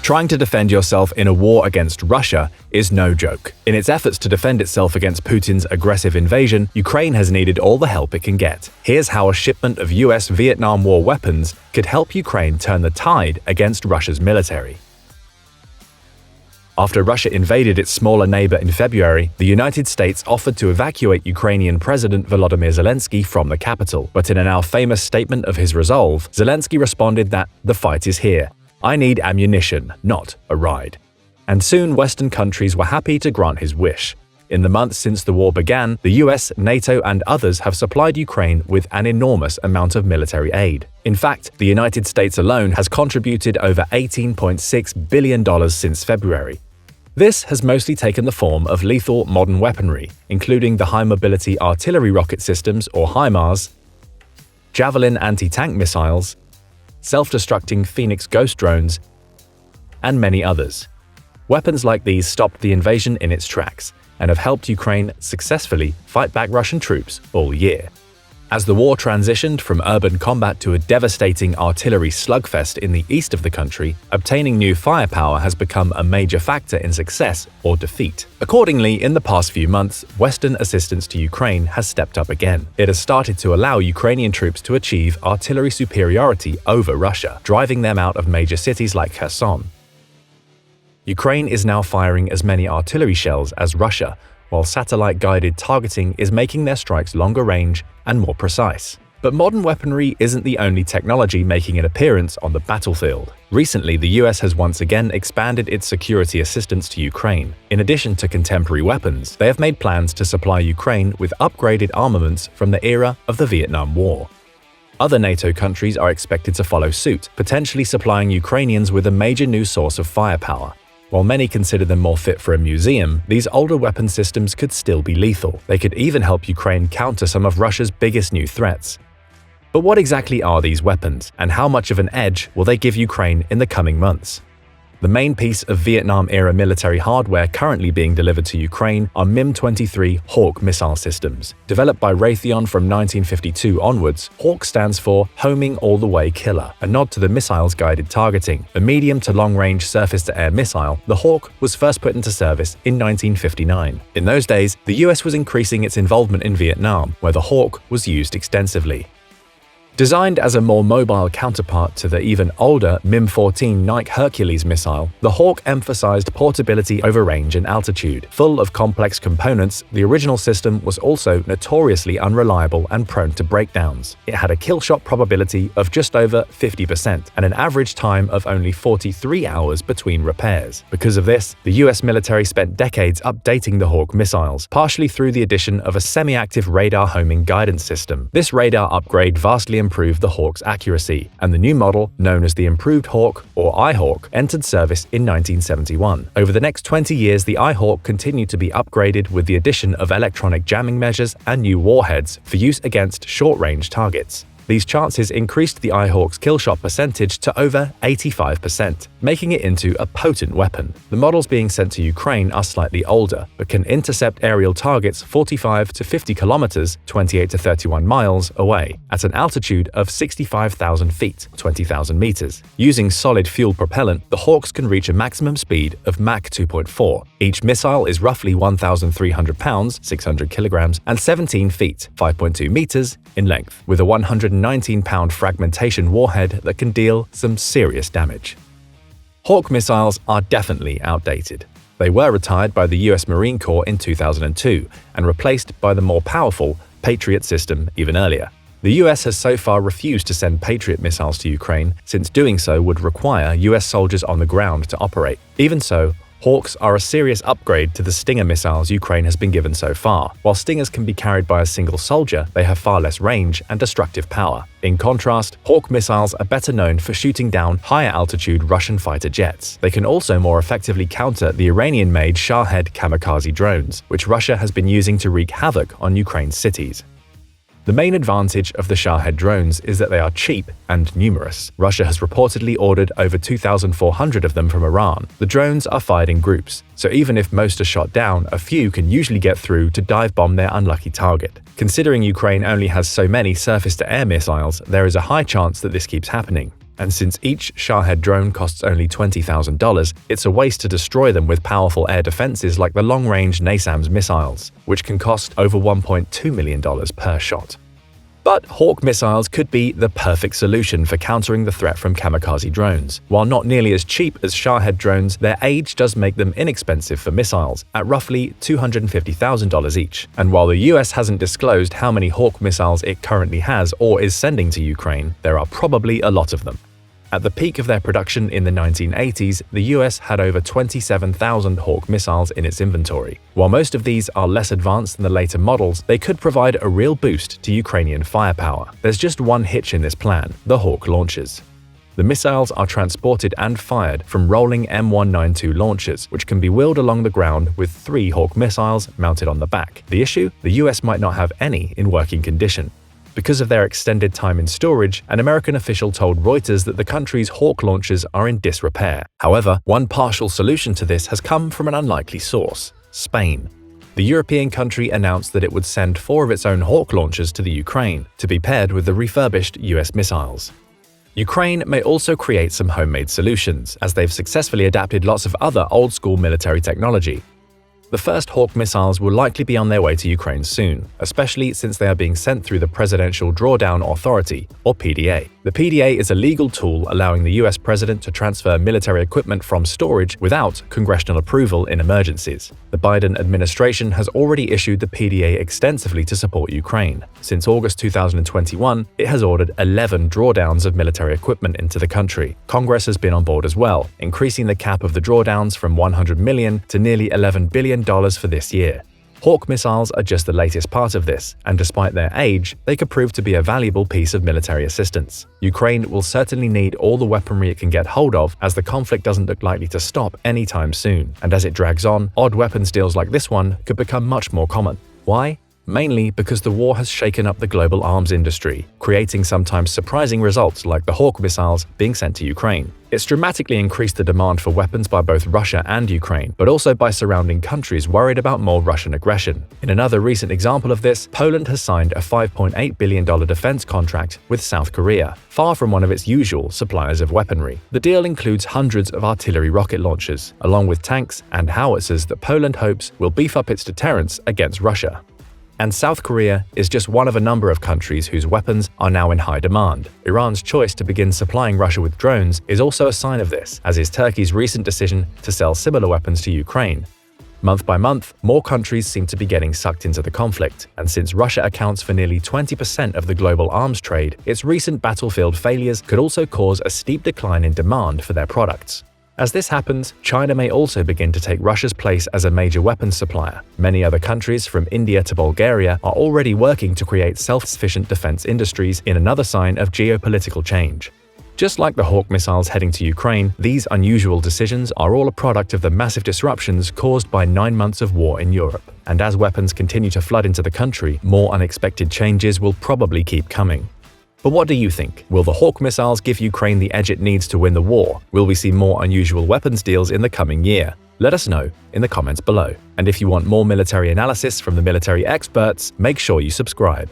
Trying to defend yourself in a war against Russia is no joke. In its efforts to defend itself against Putin's aggressive invasion, Ukraine has needed all the help it can get. Here's how a shipment of US-Vietnam War weapons could help Ukraine turn the tide against Russia's military. After Russia invaded its smaller neighbor in February, the United States offered to evacuate Ukrainian President Volodymyr Zelensky from the capital. But in a now famous statement of his resolve, Zelensky responded that the fight is here. I need ammunition, not a ride. And soon Western countries were happy to grant his wish. In the months since the war began, the US, NATO, and others have supplied Ukraine with an enormous amount of military aid. In fact, the United States alone has contributed over $18.6 billion since February. This has mostly taken the form of lethal modern weaponry, including the high-mobility artillery rocket systems or HIMARS, Javelin anti-tank missiles, self-destructing Phoenix Ghost drones, and many others. Weapons like these stopped the invasion in its tracks and have helped Ukraine successfully fight back Russian troops all year. As the war transitioned from urban combat to a devastating artillery slugfest in the east of the country, obtaining new firepower has become a major factor in success or defeat. Accordingly, in the past few months, Western assistance to Ukraine has stepped up again. It has started to allow Ukrainian troops to achieve artillery superiority over Russia, driving them out of major cities like Kherson. Ukraine is now firing as many artillery shells as Russia, while satellite-guided targeting is making their strikes longer range and more precise. But modern weaponry isn't the only technology making an appearance on the battlefield. Recently, the US has once again expanded its security assistance to Ukraine. In addition to contemporary weapons, they have made plans to supply Ukraine with upgraded armaments from the era of the Vietnam War. Other NATO countries are expected to follow suit, potentially supplying Ukrainians with a major new source of firepower. While many consider them more fit for a museum, these older weapon systems could still be lethal. They could even help Ukraine counter some of Russia's biggest new threats. But what exactly are these weapons, and how much of an edge will they give Ukraine in the coming months? The main piece of Vietnam-era military hardware currently being delivered to Ukraine are MIM-23 Hawk missile systems. Developed by Raytheon from 1952 onwards, Hawk stands for Homing All the Way Killer, a nod to the missile's guided targeting. A medium to long-range surface-to-air missile, the Hawk was first put into service in 1959. In those days, the US was increasing its involvement in Vietnam, where the Hawk was used extensively. Designed as a more mobile counterpart to the even older MIM-14 Nike Hercules missile, the Hawk emphasized portability over range and altitude. Full of complex components, the original system was also notoriously unreliable and prone to breakdowns. It had a kill-shot probability of just over 50% and an average time of only 43 hours between repairs. Because of this, the US military spent decades updating the Hawk missiles, partially through the addition of a semi-active radar homing guidance system. This radar upgrade vastly improved the Hawk's accuracy, and the new model, known as the Improved Hawk or iHawk, entered service in 1971. Over the next 20 years, the iHawk continued to be upgraded with the addition of electronic jamming measures and new warheads for use against short-range targets. These chances increased the iHawk's killshot percentage to over 85%, making it into a potent weapon. The models being sent to Ukraine are slightly older, but can intercept aerial targets 45 to 50 kilometers, 28 to 31 miles away, at an altitude of 65,000 feet, 20,000 meters. Using solid fuel propellant, the Hawks can reach a maximum speed of Mach 2.4. Each missile is roughly 1,300 pounds, 600 kilograms, and 17 feet, 5.2 meters, in length, with a 119-pound fragmentation warhead that can deal some serious damage. Hawk missiles are definitely outdated. They were retired by the US Marine Corps in 2002 and replaced by the more powerful Patriot system even earlier. The US has so far refused to send Patriot missiles to Ukraine, since doing so would require US soldiers on the ground to operate. Even so, Hawks are a serious upgrade to the Stinger missiles Ukraine has been given so far. While Stingers can be carried by a single soldier, they have far less range and destructive power. In contrast, Hawk missiles are better known for shooting down higher-altitude Russian fighter jets. They can also more effectively counter the Iranian-made Shahed kamikaze drones, which Russia has been using to wreak havoc on Ukraine's cities. The main advantage of the Shahed drones is that they are cheap and numerous. Russia has reportedly ordered over 2,400 of them from Iran. The drones are fired in groups, so even if most are shot down, a few can usually get through to dive bomb their unlucky target. Considering Ukraine only has so many surface-to-air missiles, there is a high chance that this keeps happening. And since each Shahed drone costs only $20,000, it's a waste to destroy them with powerful air defenses like the long-range NASAMS missiles, which can cost over $1.2 million per shot. But Hawk missiles could be the perfect solution for countering the threat from kamikaze drones. While not nearly as cheap as Shahed drones, their age does make them inexpensive for missiles, at roughly $250,000 each. And while the US hasn't disclosed how many Hawk missiles it currently has or is sending to Ukraine, there are probably a lot of them. At the peak of their production in the 1980s, the US had over 27,000 Hawk missiles in its inventory. While most of these are less advanced than the later models, they could provide a real boost to Ukrainian firepower. There's just one hitch in this plan: the Hawk launchers. The missiles are transported and fired from rolling M192 launchers, which can be wheeled along the ground with 3 Hawk missiles mounted on the back. The issue? The US might not have any in working condition. Because of their extended time in storage, an American official told Reuters that the country's Hawk launchers are in disrepair. However, one partial solution to this has come from an unlikely source: Spain. The European country announced that it would send 4 of its own Hawk launchers to the Ukraine, to be paired with the refurbished US missiles. Ukraine may also create some homemade solutions, as they've successfully adapted lots of other old-school military technology. The first Hawk missiles will likely be on their way to Ukraine soon, especially since they are being sent through the Presidential Drawdown Authority, or PDA. The PDA is a legal tool allowing the US president to transfer military equipment from storage without congressional approval in emergencies. The Biden administration has already issued the PDA extensively to support Ukraine. Since August 2021, it has ordered 11 drawdowns of military equipment into the country. Congress has been on board as well, increasing the cap of the drawdowns from $100 million to nearly $11 billion for this year. Hawk missiles are just the latest part of this, and despite their age, they could prove to be a valuable piece of military assistance. Ukraine will certainly need all the weaponry it can get hold of, as the conflict doesn't look likely to stop anytime soon, and as it drags on, odd weapons deals like this one could become much more common. Why? Mainly because the war has shaken up the global arms industry, creating sometimes surprising results like the Hawk missiles being sent to Ukraine. It's dramatically increased the demand for weapons by both Russia and Ukraine, but also by surrounding countries worried about more Russian aggression. In another recent example of this, Poland has signed a $5.8 billion defense contract with South Korea, far from one of its usual suppliers of weaponry. The deal includes hundreds of artillery rocket launchers, along with tanks and howitzers that Poland hopes will beef up its deterrence against Russia. And South Korea is just one of a number of countries whose weapons are now in high demand. Iran's choice to begin supplying Russia with drones is also a sign of this, as is Turkey's recent decision to sell similar weapons to Ukraine. Month by month, more countries seem to be getting sucked into the conflict, and since Russia accounts for nearly 20% of the global arms trade, its recent battlefield failures could also cause a steep decline in demand for their products. As this happens, China may also begin to take Russia's place as a major weapons supplier. Many other countries, from India to Bulgaria, are already working to create self-sufficient defense industries in another sign of geopolitical change. Just like the Hawk missiles heading to Ukraine, these unusual decisions are all a product of the massive disruptions caused by 9 months of war in Europe. And as weapons continue to flood into the country, more unexpected changes will probably keep coming. But what do you think? Will the Hawk missiles give Ukraine the edge it needs to win the war? Will we see more unusual weapons deals in the coming year? Let us know in the comments below. And if you want more military analysis from the military experts, make sure you subscribe.